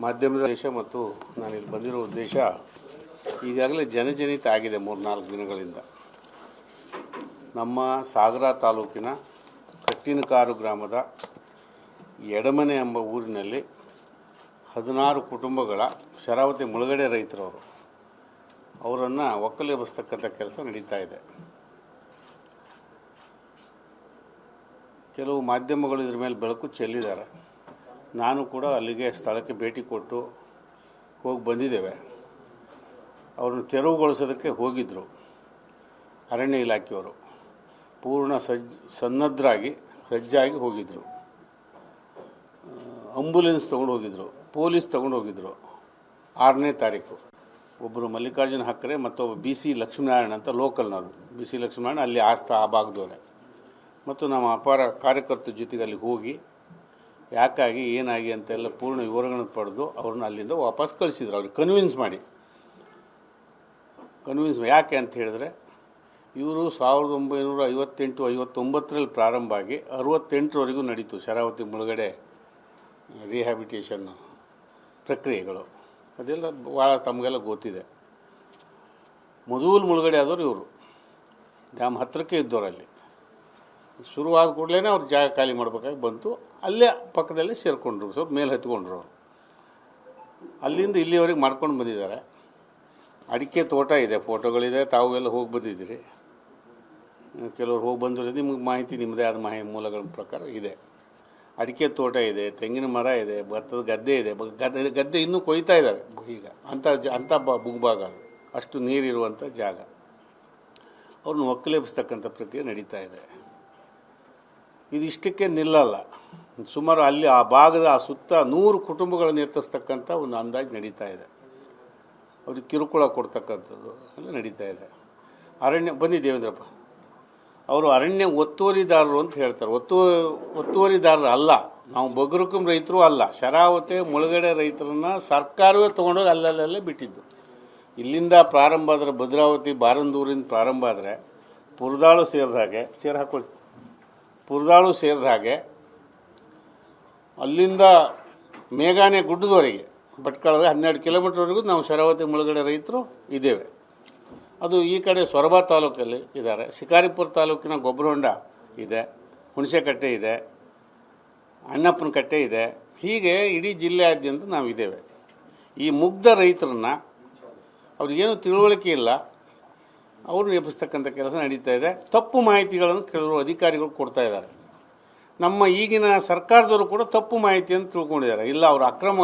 ಮಾಧ್ಯಮದ ಉದ್ದೇಶ ಮತ್ತು ನಾನಿಲ್ಲಿ ಬಂದಿರೋ ಉದ್ದೇಶ ಈಗಾಗಲೇ ಜನಜನಿತ ಆಗಿದೆ 3-4 ದಿನಗಳಿಂದ. ನಮ್ಮ ಸಾಗರ ತಾಲೂಕಿನ ಕಟ್ಟಿನಕಾರು ಗ್ರಾಮದ ಎಡಮನೆ ಎಂಬ ಊರಿನಲ್ಲಿ 16 ಕುಟುಂಬಗಳ ಶರಾವತಿ ಮುಳುಗಡೆ ರೈತರವರು ಅವರನ್ನು ಒಕ್ಕಲೆಬ್ಬಿಸ್ತಕ್ಕಂಥ ಕೆಲಸ ನಡೀತಾ ಇದೆ. ಕೆಲವು ಮಾಧ್ಯಮಗಳು ಇದ್ರ ಮೇಲೆ ಬೆಳಕು ಚೆಲ್ಲಿದ್ದಾರೆ. ನಾನು ಕೂಡ ಅಲ್ಲಿಗೆ ಸ್ಥಳಕ್ಕೆ ಭೇಟಿ ಕೊಟ್ಟು ಹೋಗಿ ಬಂದಿದ್ದೇವೆ. ಅವ್ರನ್ನ ತೆರವುಗೊಳಿಸೋದಕ್ಕೆ ಹೋಗಿದ್ದರು. ಅರಣ್ಯ ಇಲಾಖೆಯವರು ಪೂರ್ಣ ಸಜ್ಜಾಗಿ ಹೋಗಿದ್ದರು. ಆಂಬುಲೆನ್ಸ್ ತೊಗೊಂಡು ಹೋಗಿದ್ದರು, ಪೊಲೀಸ್ ತೊಗೊಂಡು ಹೋಗಿದ್ದರು. 6ನೇ ತಾರೀಕು ಒಬ್ಬರು ಮಲ್ಲಿಕಾರ್ಜುನ ಹಕ್ಕರೆ ಮತ್ತೊಬ್ಬ BC ಲಕ್ಷ್ಮೀನಾರಾಯಣ ಅಂತ ಲೋಕಲ್ನವರು. BC ಲಕ್ಷ್ಮೀನಾರಾಯಣ ಅಲ್ಲಿ ಆ ಭಾಗದವರೇ. ಮತ್ತು ನಮ್ಮ ಅಪಾರ ಕಾರ್ಯಕರ್ತರ ಜೊತೆಗೆ ಅಲ್ಲಿ ಹೋಗಿ ಯಾಕಾಗಿ ಏನಾಗಿ ಅಂತೆಲ್ಲ ಪೂರ್ಣ ವಿವರಗಳನ್ನು ಪಡೆದು ಅವ್ರನ್ನ ಅಲ್ಲಿಂದ ವಾಪಸ್ ಕಳಿಸಿದ್ರು. ಅವ್ರಿಗೆ ಕನ್ವಿನ್ಸ್ ಮಾಡಿ ಯಾಕೆ ಅಂತ ಹೇಳಿದ್ರೆ, ಇವರು 1958-59ರಲ್ಲಿ ಪ್ರಾರಂಭ ಆಗಿ 68ರವರೆಗೂ ನಡೀತು ಶರಾವತಿ ಮುಳುಗಡೆ ರಿಹ್ಯಾಬಿಟೇಷನ್ ಪ್ರಕ್ರಿಯೆಗಳು. ಅದೆಲ್ಲ ಭಾಳ ತಮಗೆಲ್ಲ ಗೊತ್ತಿದೆ. ಮೊದಲು ಮುಳುಗಡೆ ಆದವರು ಇವರು ಡ್ಯಾಮ್ ಹತ್ತಿರಕ್ಕೆ ಇದ್ದವರಲ್ಲಿ. ಶುರುವಾದ ಕೂಡಲೇ ಅವ್ರು ಜಾಗ ಖಾಲಿ ಮಾಡಬೇಕಾಗಿ ಬಂತು. ಅಲ್ಲೇ ಪಕ್ಕದಲ್ಲಿ ಸೇರಿಕೊಂಡ್ರು, ಸ್ವಲ್ಪ ಮೇಲೆ ಹತ್ಕೊಂಡ್ರು. ಅವರು ಅಲ್ಲಿಂದ ಇಲ್ಲಿವರೆಗೆ ಮಾಡ್ಕೊಂಡು ಬಂದಿದ್ದಾರೆ. ಅಡಿಕೆ ತೋಟ ಇದೆ, ಫೋಟೋಗಳಿದೆ, ತಾವೆಲ್ಲ ಹೋಗಿ ಬಂದಿದ್ದೀರಿ. ಕೆಲವರು ಹೋಗಿ ಬಂದರೆ ನಿಮಗೆ ಮಾಹಿತಿ ನಿಮ್ಮದೇ ಆದ ಮೂಲಗಳ ಪ್ರಕಾರ ಇದೆ. ಅಡಿಕೆ ತೋಟ ಇದೆ, ತೆಂಗಿನ ಮರ ಇದೆ, ಭತ್ತದ ಗದ್ದೆ ಇದೆ. ಗದ್ದೆ ಇನ್ನೂ ಕೊಯ್ತಾ ಇದ್ದಾರೆ ಈಗ. ಅಂಥ ಭೂಭಾಗ ಅದು, ಅಷ್ಟು ನೀರಿರುವಂಥ ಜಾಗ. ಅವ್ರನ್ನ ಒಕ್ಕಲೆಬ್ಬಿಸ್ತಕ್ಕಂಥ ಪ್ರಕ್ರಿಯೆ ನಡೀತಾ ಇದೆ. ಇದಿಷ್ಟಕ್ಕೆ ನಿಲ್ಲಲ್ಲ. ಸುಮಾರು ಅಲ್ಲಿ ಆ ಭಾಗದ ಸುತ್ತ 100 ಕುಟುಂಬಗಳನ್ನು ಎತ್ತಿಸ್ತಕ್ಕಂಥ ಒಂದು ಅಂದಾಜು ನಡೀತಾ ಇದೆ. ಅವ್ರಿಗೆ ಕಿರುಕುಳ ಕೊಡ್ತಕ್ಕಂಥದ್ದು ಎಲ್ಲ ನಡೀತಾ ಇದೆ. ಅರಣ್ಯ ಬನ್ನಿ ದೇವೇಂದ್ರಪ್ಪ, ಅವರು ಅರಣ್ಯ ಒತ್ತುವರಿದಾರರು ಅಂತ ಹೇಳ್ತಾರೆ. ಒತ್ತುವರಿದಾರರು ಅಲ್ಲ, ನಾವು ಬಗರುಕುಂ ರೈತರು ಅಲ್ಲ. ಶರಾವತಿ ಮುಳುಗಡೆ ರೈತರನ್ನ ಸರ್ಕಾರವೇ ತೊಗೊಂಡೋಗಿ ಅಲ್ಲಲ್ಲೇ ಬಿಟ್ಟಿದ್ದು. ಇಲ್ಲಿಂದ ಪ್ರಾರಂಭ ಆದರೆ ಭದ್ರಾವತಿ ಬಾರಂದೂರಿಂದ ಪ್ರಾರಂಭ ಆದರೆ ಪುರದಾಳು ಸೇರಿದ ಹಾಗೆ ಪುರದಾಳು ಸೇರಿದ ಹಾಗೆ ಅಲ್ಲಿಂದ ಮೇಘಾನೆ ಗುಡ್ಡದವರೆಗೆ ಭಟ್ಕಳದ 12 ಕಿಲೋಮೀಟರ್ವರೆಗೂ ನಾವು ಶರಾವತಿ ಮುಳುಗಡೆ ರೈತರು ಇದ್ದೇವೆ. ಅದು ಈ ಕಡೆ ಸೊರಬ ತಾಲೂಕಲ್ಲಿ ಇದ್ದಾರೆ, ಶಿಕಾರಿಪುರ ತಾಲೂಕಿನ ಗೊಬ್ಬರಹೊಂಡ ಇದೆ, ಹುಣಸೆಕಟ್ಟೆ ಇದೆ, ಅಣ್ಣಪ್ಪನ ಕಟ್ಟೆ ಇದೆ. ಹೀಗೆ ಇಡೀ ಜಿಲ್ಲೆಯಾದ್ಯಂತ ನಾವು ಇದ್ದೇವೆ. ಈ ಮುಗ್ಧ ರೈತರನ್ನ ಅವ್ರಿಗೇನು ತಿಳುವಳಿಕೆ ಇಲ್ಲ, ಅವ್ರನ್ನ ಎಬ್ಬಿಸ್ತಕ್ಕಂಥ ಕೆಲಸ ನಡೀತಾ ಇದೆ. ತಪ್ಪು ಮಾಹಿತಿಗಳನ್ನು ಕೆಲವರು ಅಧಿಕಾರಿಗಳು ಕೊಡ್ತಾ ಇದ್ದಾರೆ. ನಮ್ಮ ಈಗಿನ ಸರ್ಕಾರದವರು ಕೂಡ ತಪ್ಪು ಮಾಹಿತಿಯನ್ನು ತಿಳ್ಕೊಂಡಿದ್ದಾರೆ. ಇಲ್ಲ, ಅವರು ಅಕ್ರಮ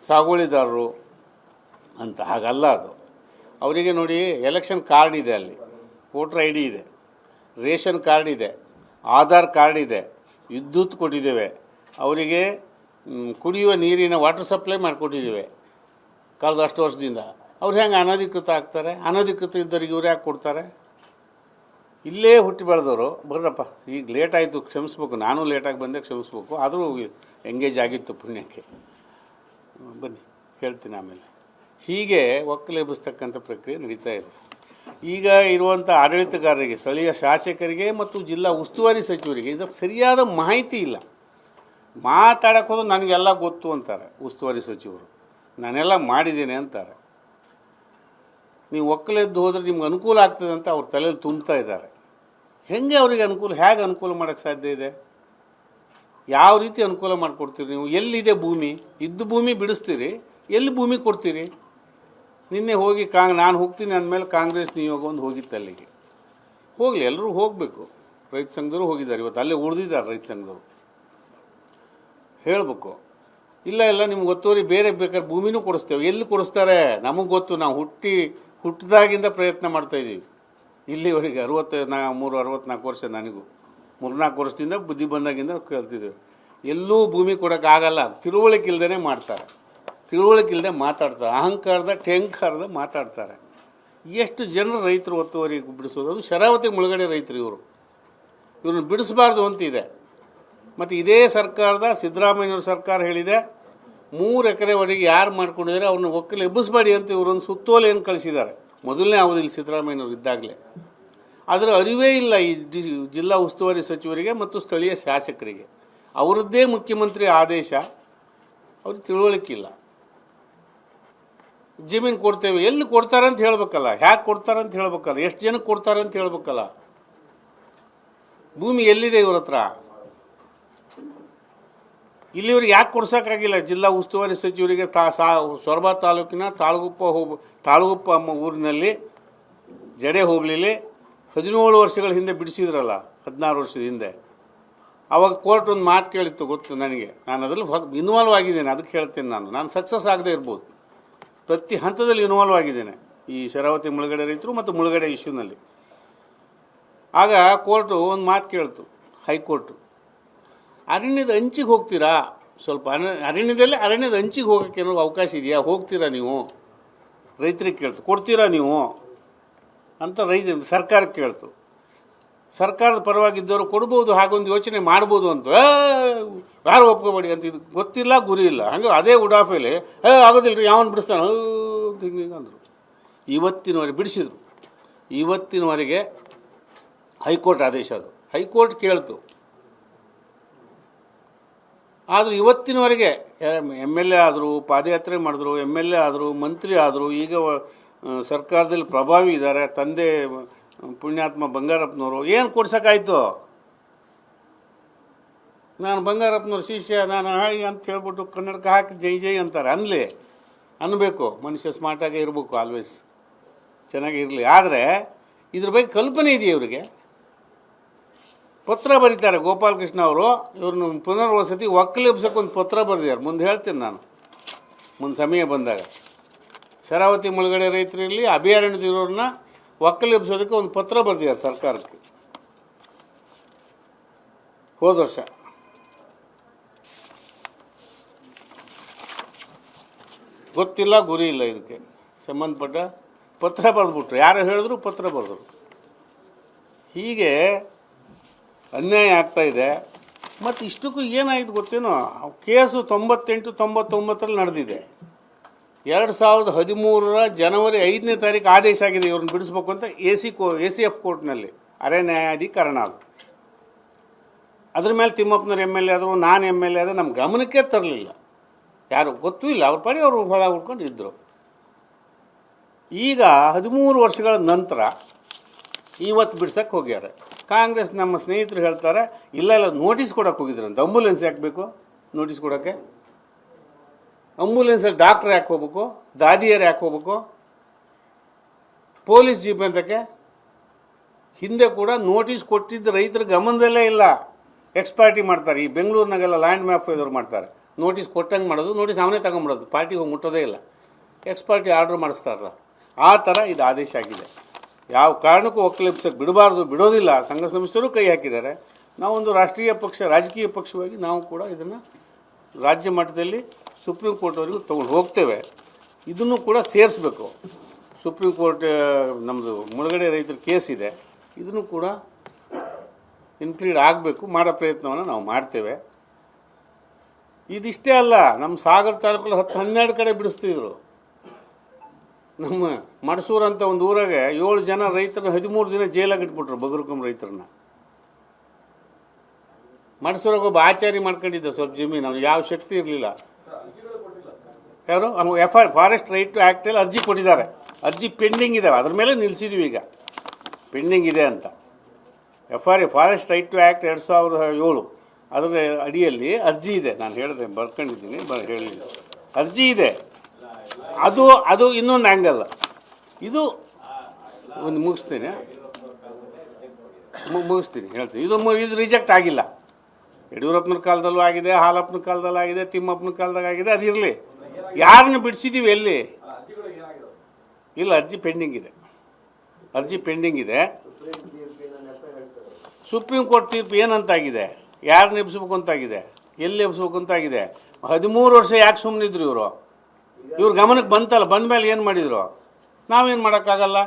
ಸಾಗುವಳಿದಾರರು ಅಂತ. ಹಾಗಲ್ಲ ಅದು. ಅವರಿಗೆ ನೋಡಿ, ಎಲೆಕ್ಷನ್ ಕಾರ್ಡ್ ಇದೆ, ಅಲ್ಲಿ ವೋಟರ್ ID ಇದೆ, ರೇಷನ್ ಕಾರ್ಡ್ ಇದೆ, ಆಧಾರ್ ಕಾರ್ಡ್ ಇದೆ, ವಿದ್ಯುತ್ ಕೊಟ್ಟಿದ್ದೇವೆ, ಅವರಿಗೆ ಕುಡಿಯುವ ನೀರಿನ ವಾಟರ್ ಸಪ್ಲೈ ಮಾಡಿಕೊಟ್ಟಿದ್ದೇವೆ ಕಳೆದ ಅಷ್ಟು ವರ್ಷದಿಂದ. ಅವ್ರು ಹೆಂಗೆ ಅನಧಿಕೃತ ಆಗ್ತಾರೆ? ಅನಧಿಕೃತ ಇದ್ದವ್ರಿಗೆ ಇವ್ರು ಯಾಕೆ ಕೊಡ್ತಾರೆ? ಇಲ್ಲೇ ಹುಟ್ಟಿ ಬೆಳೆದವರು. ಬರ್ರಪ್ಪ, ಈಗ ಲೇಟ್ ಆಯಿತು, ಕ್ಷಮಿಸ್ಬೇಕು. ನಾನು ಲೇಟಾಗಿ ಬಂದೆ, ಕ್ಷಮಿಸ್ಬೇಕು. ಆದರೂ ಎಂಗೇಜ್ ಆಗಿತ್ತು ಪುಣ್ಯಕ್ಕೆ. ಬನ್ನಿ, ಹೇಳ್ತೀನಿ ಆಮೇಲೆ. ಹೀಗೆ ಒಕ್ಕಲೆಬ್ಬಿಸ್ತಕ್ಕಂಥ ಪ್ರಕ್ರಿಯೆ ನಡೀತಾ ಇದೆ. ಈಗ ಇರುವಂಥ ಆಡಳಿತಗಾರರಿಗೆ, ಸ್ಥಳೀಯ ಶಾಸಕರಿಗೆ ಮತ್ತು ಜಿಲ್ಲಾ ಉಸ್ತುವಾರಿ ಸಚಿವರಿಗೆ ಇದರ ಸರಿಯಾದ ಮಾಹಿತಿ ಇಲ್ಲ. ಮಾತಾಡೋಕೆ ಹೋದ್ರೆ ನನಗೆಲ್ಲ ಗೊತ್ತು ಅಂತಾರೆ ಉಸ್ತುವಾರಿ ಸಚಿವರು. ನಾನೆಲ್ಲ ಮಾಡಿದ್ದೇನೆ ಅಂತಾರೆ. ನೀವು ಒಕ್ಕಲೆದ್ದು ಹೋದರೆ ನಿಮ್ಗೆ ಅನುಕೂಲ ಆಗ್ತದೆ ಅಂತ ಅವ್ರ ತಲೆಯಲ್ಲಿ ತುಂಬ್ತಾ ಇದ್ದಾರೆ. ಹೇಗೆ ಅವರಿಗೆ ಹೇಗೆ ಅನುಕೂಲ ಮಾಡೋಕ್ಕೆ ಸಾಧ್ಯ ಇದೆ? ಯಾವ ರೀತಿ ಅನುಕೂಲ ಮಾಡಿಕೊಡ್ತೀರಿ ನೀವು? ಎಲ್ಲಿದೆ ಭೂಮಿ? ಇದ್ದು ಭೂಮಿ ಬಿಡಿಸ್ತೀರಿ, ಎಲ್ಲಿ ಭೂಮಿ ಕೊಡ್ತೀರಿ? ನಿನ್ನೆ ಹೋಗಿ ನಾನು ಹೋಗ್ತೀನಿ ಅಂದಮೇಲೆ ಕಾಂಗ್ರೆಸ್ ನಿಯೋಗ ಒಂದು ಹೋಗಿತ್ತು ಅಲ್ಲಿಗೆ. ಹೋಗಲಿ, ಎಲ್ಲರೂ ಹೋಗಬೇಕು. ರೈತ ಸಂಘದವರು ಹೋಗಿದ್ದಾರೆ, ಇವತ್ತು ಅಲ್ಲೇ ಉಳಿದಿದ್ದಾರೆ ರೈತ ಸಂಘದವರು. ಹೇಳಬೇಕು, ಇಲ್ಲ ನಿಮ್ಗೆ ಒತ್ತುವರಿ ಬೇರೆ ಬೇಕಾದ್ರೆ ಭೂಮಿನೂ ಕೊಡಿಸ್ತೇವೆ. ಎಲ್ಲಿ ಕೊಡಿಸ್ತಾರೆ ನಮಗೆ ಗೊತ್ತು. ನಾವು ಹುಟ್ಟಿದಾಗಿಂದ ಪ್ರಯತ್ನ ಮಾಡ್ತಾಯಿದ್ದೀವಿ ಇಲ್ಲಿವರೆಗೆ. 64 ವರ್ಷ. ನನಗೂ 3-4 ವರ್ಷದಿಂದ ಬುದ್ಧಿ ಬಂದಾಗಿಂದ ಕೇಳ್ತಿದ್ದೇವೆ. ಎಲ್ಲೂ ಭೂಮಿ ಕೊಡೋಕ್ಕಾಗಲ್ಲ. ತಿಳುವಳಿಕೆ ಇಲ್ಲದೇ ಮಾಡ್ತಾರೆ, ತಿಳುವಳಿಕೆ ಇಲ್ಲದೆ ಮಾತಾಡ್ತಾರೆ, ಅಹಂಕಾರದ ಟೆಂಕಾರದ ಮಾತಾಡ್ತಾರೆ. ಎಷ್ಟು ಜನರು ರೈತರು ಒತ್ತುವರಿ ಬಿಡಿಸೋದು? ಅದು ಶರಾವತಿ ಮುಳುಗಡೆ ರೈತರು. ಇವ್ರನ್ನ ಬಿಡಿಸಬಾರ್ದು ಅಂತಿದೆ. ಮತ್ತು ಇದೇ ಸರ್ಕಾರದ ಸಿದ್ದರಾಮಯ್ಯವ್ರ ಸರ್ಕಾರ ಹೇಳಿದೆ, 3 ಎಕರೆವರೆಗೆ ಯಾರು ಮಾಡ್ಕೊಂಡಿದ್ದಾರೆ ಅವ್ರನ್ನ ಒಕ್ಕಲು ಎಬ್ಬಿಸಬೇಡಿ ಅಂತ ಇವರೊಂದು ಸುತ್ತೋಲೆಯನ್ನು ಕಳಿಸಿದ್ದಾರೆ. ಮೊದಲನೇ ಅವಧಿಯಲ್ಲಿ ಸಿದ್ದರಾಮಯ್ಯನವರು ಇದ್ದಾಗಲೇ. ಅದರ ಅರಿವೇ ಇಲ್ಲ ಈ ಜಿಲ್ಲಾ ಉಸ್ತುವಾರಿ ಸಚಿವರಿಗೆ ಮತ್ತು ಸ್ಥಳೀಯ ಶಾಸಕರಿಗೆ. ಅವರದ್ದೇ ಮುಖ್ಯಮಂತ್ರಿ ಆದೇಶ, ಅವ್ರಿಗೆ ತಿಳುವಳಿಕೆ ಇಲ್ಲ. ಜಮೀನು ಕೊಡ್ತೇವೆ. ಎಲ್ಲಿ ಕೊಡ್ತಾರೆ ಅಂತ ಹೇಳ್ಬೇಕಲ್ಲ, ಹ್ಯಾಕೆ ಕೊಡ್ತಾರೆ ಅಂತ ಹೇಳ್ಬೇಕಲ್ಲ, ಎಷ್ಟು ಜನಕ್ಕೆ ಕೊಡ್ತಾರೆ ಅಂತ ಹೇಳ್ಬೇಕಲ್ಲ. ಭೂಮಿ ಎಲ್ಲಿದೆ ಇವ್ರ ಹತ್ರ? ಇಲ್ಲಿವ್ರಿಗೆ ಯಾಕೆ ಕೊಡ್ಸೋಕ್ಕಾಗಿಲ್ಲ? ಜಿಲ್ಲಾ ಉಸ್ತುವಾರಿ ಸಚಿವರಿಗೆ ಸೊರಬ ತಾಲೂಕಿನ ತಾಳಗುಪ್ಪ ಊರಿನಲ್ಲಿ ಜಡೆ ಹೋಬಳಿಲಿ 17 ವರ್ಷಗಳ ಹಿಂದೆ ಬಿಡಿಸಿದ್ರಲ್ಲ, 16 ವರ್ಷದ ಹಿಂದೆ. ಆವಾಗ ಕೋರ್ಟ್ ಒಂದು ಮಾತು ಕೇಳಿತ್ತು, ಗೊತ್ತು ನನಗೆ. ನಾನು ಅದರಲ್ಲಿ ಇನ್ವಾಲ್ವ್ ಆಗಿದ್ದೇನೆ, ಅದಕ್ಕೆ ಹೇಳ್ತೇನೆ. ನಾನು ಸಕ್ಸಸ್ ಆಗದೆ ಇರ್ಬೋದು, ಪ್ರತಿ ಹಂತದಲ್ಲಿ ಇನ್ವಾಲ್ವ್ ಆಗಿದ್ದೇನೆ ಈ ಶರಾವತಿ ಮುಳುಗಡೆ ರೈತರು ಮತ್ತು ಮುಳುಗಡೆ ಇಶ್ಯೂನಲ್ಲಿ. ಆಗ ಕೋರ್ಟು ಒಂದು ಮಾತು ಕೇಳ್ತು, ಹೈಕೋರ್ಟು, ಅರಣ್ಯದ ಅಂಚಿಗೆ ಹೋಗ್ತೀರಾ? ಸ್ವಲ್ಪ ಅರಣ್ಯದ ಅಂಚಿಗೆ ಹೋಗೋಕ್ಕೆ ಏನೋ ಅವಕಾಶ ಇದೆಯಾ? ಹೋಗ್ತೀರಾ ನೀವು? ರೈತರಿಗೆ ಕೇಳ್ತು. ಕೊಡ್ತೀರಾ ನೀವು ಅಂತ ಸರ್ಕಾರಕ್ಕೆ ಕೇಳ್ತು. ಸರ್ಕಾರದ ಪರವಾಗಿದ್ದವರು ಕೊಡ್ಬೋದು, ಹಾಗೊಂದು ಯೋಚನೆ ಮಾಡ್ಬೋದು ಅಂತ. ಯಾರು ಒಪ್ಕೋಬೇಡಿ ಅಂತ. ಇದು ಗೊತ್ತಿಲ್ಲ, ಗುರಿ ಇಲ್ಲ. ಹಂಗೆ ಅದೇ ಉಡಾಫೆಲೆ ಆಗೋದಿಲ್ಲ ರೀ, ಯಾವನು ಬಿಡಿಸ್ತಾನೆ ಹಿಂಗೆ ಅಂದರು. ಇವತ್ತಿನವರೆಗೆ ಬಿಡಿಸಿದ್ರು. ಇವತ್ತಿನವರೆಗೆ ಹೈಕೋರ್ಟ್ ಆದೇಶ, ಅದು ಹೈಕೋರ್ಟ್ ಕೇಳ್ತು. ಆದರೂ ಇವತ್ತಿನವರೆಗೆ MLA ಆದರು, ಪಾದಯಾತ್ರೆ ಮಾಡಿದ್ರು, MLA ಆದರು, ಮಂತ್ರಿ ಆದರು, ಈಗ ಸರ್ಕಾರದಲ್ಲಿ ಪ್ರಭಾವಿ ಇದ್ದಾರೆ. ತಂದೆ ಪುಣ್ಯಾತ್ಮ ಬಂಗಾರಪ್ಪನವರು ಏನು ಕೊಡ್ಸೋಕ್ಕಾಯ್ತು? ನಾನು ಬಂಗಾರಪ್ಪನವ್ರ ಶಿಷ್ಯ, ನಾನು ಹಾಯ್ ಅಂತ ಹೇಳ್ಬಿಟ್ಟು ಕನ್ನಡಕ್ಕೆ ಹಾಕಿ ಜೈ ಜೈ ಅಂತಾರೆ. ಅನ್ನಬೇಕು. ಮನುಷ್ಯ ಸ್ಮಾರ್ಟಾಗೇ ಇರಬೇಕು, ಆಲ್ವೇಸ್ ಚೆನ್ನಾಗಿ ಇರಲಿ. ಆದರೆ ಇದ್ರ ಬಗ್ಗೆ ಕಲ್ಪನೆ ಇದೆಯಾ ಇವರಿಗೆ? ಪತ್ರ ಬರೀತಾರೆ ಗೋಪಾಲಕೃಷ್ಣ ಅವರು. ಇವ್ರನ್ನ ಪುನರ್ವಸತಿ ಒಕ್ಕಲೆಬ್ಸಕ್ಕೆ ಒಂದು ಪತ್ರ ಬರೆದಿದ್ದಾರೆ. ಮುಂದೆ ಹೇಳ್ತೀನಿ ನಾನು, ಮುಂದೆ ಸಮಯ ಬಂದಾಗ. ಶರಾವತಿ ಮುಳುಗಡೆ ರೈತರಲ್ಲಿ ಅಭಯಾರಣ್ಯದಿರೋರನ್ನ ಒಕ್ಕಲೆಬ್ಸೋದಕ್ಕೆ ಒಂದು ಪತ್ರ ಬರೆದಿದ್ದಾರೆ ಸರ್ಕಾರಕ್ಕೆ ಹೋದ ವರ್ಷ. ಗೊತ್ತಿಲ್ಲ, ಗುರಿ ಇಲ್ಲ. ಇದಕ್ಕೆ ಸಂಬಂಧಪಟ್ಟ ಪತ್ರ ಬರೆದ್ಬಿಟ್ರು. ಯಾರು ಹೇಳಿದ್ರು ಪತ್ರ ಬರೆದ್ರು. ಹೀಗೆ ಅನ್ಯಾಯ ಆಗ್ತಾ ಇದೆ. ಮತ್ತು ಇಷ್ಟಕ್ಕೂ ಏನಾಯಿತು ಗೊತ್ತೇನೋ? ಕೇಸು 98-99ರಲ್ಲಿ ನಡೆದಿದೆ. 2013 ಜನವರಿ 5ನೇ ತಾರೀಕು ಆದೇಶ ಆಗಿದೆ ಇವ್ರನ್ನ ಬಿಡಿಸ್ಬೇಕು ಅಂತ ACF ಕೋರ್ಟ್ನಲ್ಲಿ. ಅರೆ ನ್ಯಾಯಾಧೀಕರಣ ಅದು. ಅದ್ರ ಮೇಲೆ ತಿಮ್ಮಪ್ಪನವ್ರು MLA ಆದರು, ನಾನು MLA ಆದ. ನಮ್ಮ ಗಮನಕ್ಕೆ ತರಲಿಲ್ಲ, ಯಾರು ಗೊತ್ತೂ ಇಲ್ಲ. ಅವ್ರ ಪಡಿ ಅವರು ಹೊಳ ಹುಡ್ಕೊಂಡು ಇದ್ದರು. ಈಗ 13 ವರ್ಷಗಳ ನಂತರ ಇವತ್ತು ಬಿಡ್ಸಕ್ಕೆ ಹೋಗ್ಯಾರೆ. ಕಾಂಗ್ರೆಸ್ ನಮ್ಮ ಸ್ನೇಹಿತರು ಹೇಳ್ತಾರೆ, ಇಲ್ಲ ನೋಟಿಸ್ ಕೊಡೋಕೆ ಹೋಗಿದ್ರಂತ. ಆಂಬುಲೆನ್ಸ್ ಯಾಕೆ ಬೇಕು ನೋಟಿಸ್ ಕೊಡೋಕ್ಕೆ? ಆಂಬುಲೆನ್ಸಲ್ಲಿ ಡಾಕ್ಟ್ರ್ ಯಾಕೆ ಹೋಗ್ಬೇಕು? ದಾದಿಯರು ಯಾಕೆ ಹೋಗ್ಬೇಕು? ಪೊಲೀಸ್ ಜೀಪ್ ಅಂತಕ್ಕೆ? ಹಿಂದೆ ಕೂಡ ನೋಟಿಸ್ ಕೊಟ್ಟಿದ್ದ ರೈತರ ಗಮನದಲ್ಲೇ ಇಲ್ಲ. ಎಕ್ಸ್ಪಾರ್ಟಿ ಮಾಡ್ತಾರೆ. ಈ ಬೆಂಗಳೂರಿನಾಗೆಲ್ಲ ಲ್ಯಾಂಡ್ ಮ್ಯಾಪ್ ಇದ್ರು ಮಾಡ್ತಾರೆ. ನೋಟಿಸ್ ಕೊಟ್ಟಂಗೆ ಮಾಡೋದು, ನೋಟಿಸ್ ಅವನೇ ತಗೊಂಬಿಡೋದು, ಪಾರ್ಟಿಗೆ ಹೋಗಿ ಮುಟ್ಟೋದೇ ಇಲ್ಲ. ಎಕ್ಸ್ಪಾರ್ಟಿ ಆರ್ಡ್ರ್ ಮಾಡಿಸ್ತಾರಲ್ಲ, ಆ ಥರ ಇದು ಆದೇಶ ಆಗಿದೆ. ಯಾವ ಕಾರಣಕ್ಕೂ ಒಕ್ಕಲೆಬ್ಸಕ್ಕೆ ಬಿಡಬಾರ್ದು, ಬಿಡೋದಿಲ್ಲ. ಸಂಘ ಸಂಸ್ಥೆಯವರು ಕೈ ಹಾಕಿದ್ದಾರೆ. ನಾವೊಂದು ರಾಜಕೀಯ ಪಕ್ಷವಾಗಿ ನಾವು ಕೂಡ ಇದನ್ನು ರಾಜ್ಯ ಮಟ್ಟದಲ್ಲಿ ಸುಪ್ರೀಂ ಕೋರ್ಟ್ವರೆಗೂ ತೊಗೊಂಡು ಹೋಗ್ತೇವೆ. ಇದನ್ನು ಕೂಡ ಸೇರಿಸ್ಬೇಕು. ಸುಪ್ರೀಂ ಕೋರ್ಟ್ ನಮ್ಮದು ಮುಳುಗಡೆ ರೈತರ ಕೇಸ್ ಇದೆ, ಇದನ್ನು ಕೂಡ ಇನ್ಕ್ಲೂಡ್ ಆಗಬೇಕು. ಮಾಡೋ ಪ್ರಯತ್ನವನ್ನು ನಾವು ಮಾಡ್ತೇವೆ. ಇದಿಷ್ಟೇ ಅಲ್ಲ, ನಮ್ಮ ಸಾಗರ ತಾಲೂಕಲ್ಲಿ 10-12 ಕಡೆ ಬಿಡಿಸ್ತಿದ್ರು. ನಮ್ಮ ಮಡಸೂರು ಅಂತ ಒಂದು ಊರಾಗೆ 7 ಜನ ರೈತರನ್ನ 13 ದಿನ ಜೈಲಾಗಿ ಇಟ್ಬಿಟ್ರು, ಬಗರುಕುಂ ರೈತರನ್ನ. ಮಡಸೂರಾಗ ಒಬ್ಬ ಆಚಾರಿ ಮಾಡ್ಕೊಂಡಿದ್ದ ಸ್ವಲ್ಪ ಜಮೀನು, ಅವ್ನಿಗೆ ಯಾವ ಶಕ್ತಿ ಇರಲಿಲ್ಲ. ಯಾರು ಫಾರೆಸ್ಟ್ ರೈಟ್ ಟು ಆ್ಯಕ್ಟಲ್ಲಿ ಅರ್ಜಿ ಕೊಟ್ಟಿದ್ದಾರೆ. ಅರ್ಜಿ ಪೆಂಡಿಂಗ್ ಇದ್ದಾವೆ, ಅದ್ರ ಮೇಲೆ ನಿಲ್ಲಿಸಿದ್ವಿ. ಈಗ ಪೆಂಡಿಂಗ್ ಇದೆ ಅಂತ. ಫಾರೆಸ್ಟ್ ರೈಟ್ ಟು ಆ್ಯಕ್ಟ್ 2007 ಅದರ ಅಡಿಯಲ್ಲಿ ಅರ್ಜಿ ಇದೆ. ನಾನು ಹೇಳಿದೆ, ಬರ್ಕೊಂಡಿದ್ದೀನಿ, ಹೇಳಿದ್ದೀನಿ. ಅರ್ಜಿ ಇದೆ. ಅದು ಇನ್ನೊಂದು ಆ್ಯಂಗಲ್. ಇದು ಒಂದು ಮುಗಿಸ್ತೀನಿ ಹೇಳ್ತೀನಿ. ಇದು ರಿಜೆಕ್ಟ್ ಆಗಿಲ್ಲ. ಯಡಿಯೂರಪ್ಪನ ಕಾಲದಲ್ಲೂ ಆಗಿದೆ, ಹಾಲಪ್ಪನ ಕಾಲದಲ್ಲೂ ಆಗಿದೆ, ತಿಮ್ಮಪ್ಪನ ಕಾಲದಾಗ ಆಗಿದೆ. ಅದಿರಲಿ, ಯಾರನ್ನ ಬಿಡಿಸಿದ್ದೀವಿ ಎಲ್ಲಿ? ಇಲ್ಲ, ಅರ್ಜಿ ಪೆಂಡಿಂಗ್ ಇದೆ. ಸುಪ್ರೀಂ ಕೋರ್ಟ್ ತೀರ್ಪು ಏನಂತಾಗಿದೆ? ಯಾರನ್ನ ಎಬ್ಸ್ಬೇಕು ಅಂತಾಗಿದೆ, ಎಲ್ಲಿ ಎಬ್ಸ್ಬೇಕು ಅಂತಾಗಿದೆ. 13 ವರ್ಷ ಯಾಕೆ ಸುಮ್ಮನಿದ್ರು ಇವ್ರ ಗಮನಕ್ಕೆ ಬಂತಲ್ಲ. ಬಂದ ಮೇಲೆ ಏನು ಮಾಡಿದರು? ನಾವೇನು ಮಾಡೋಕ್ಕಾಗಲ್ಲ.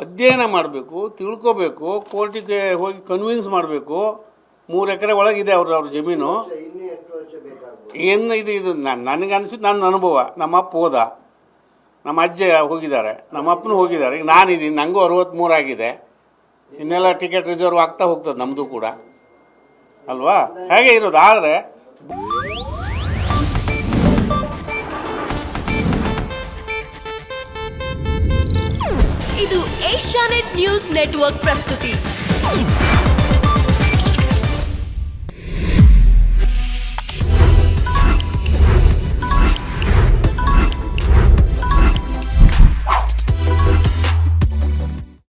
ಅಧ್ಯಯನ ಮಾಡಬೇಕು, ತಿಳ್ಕೋಬೇಕು, ಕೋರ್ಟಿಗೆ ಹೋಗಿ ಕನ್ವಿನ್ಸ್ ಮಾಡಬೇಕು. 3 ಎಕರೆ ಒಳಗಿದೆ ಅವ್ರ ಜಮೀನು. ಏನು ಇದು ನನಗೆ ಅನಿಸಿದ್ದು, ನನ್ನ ಅನುಭವ. ನಮ್ಮ ಅಪ್ಪ ಹೋದ, ನಮ್ಮ ಅಜ್ಜ ಹೋಗಿದ್ದಾರೆ, ನಮ್ಮ ಅಪ್ಪನೂ ಹೋಗಿದ್ದಾರೆ. ಈಗ ನಾನಿದ್ದೀನಿ, ನನಗೂ 63 ಆಗಿದೆ. ಇನ್ನೆಲ್ಲ ಟಿಕೆಟ್ ರಿಸರ್ವ್ ಆಗ್ತಾ ಹೋಗ್ತದೆ ನಮ್ಮದು ಕೂಡ, ಅಲ್ವಾ? ಹಾಗೆ ಇರೋದು. ಆದರೆ ಇದು ಏಷ್ಯಾನೆಟ್ ನ್ಯೂಸ್ ನೆಟ್ವರ್ಕ್ ಪ್ರಸ್ತುತಿ.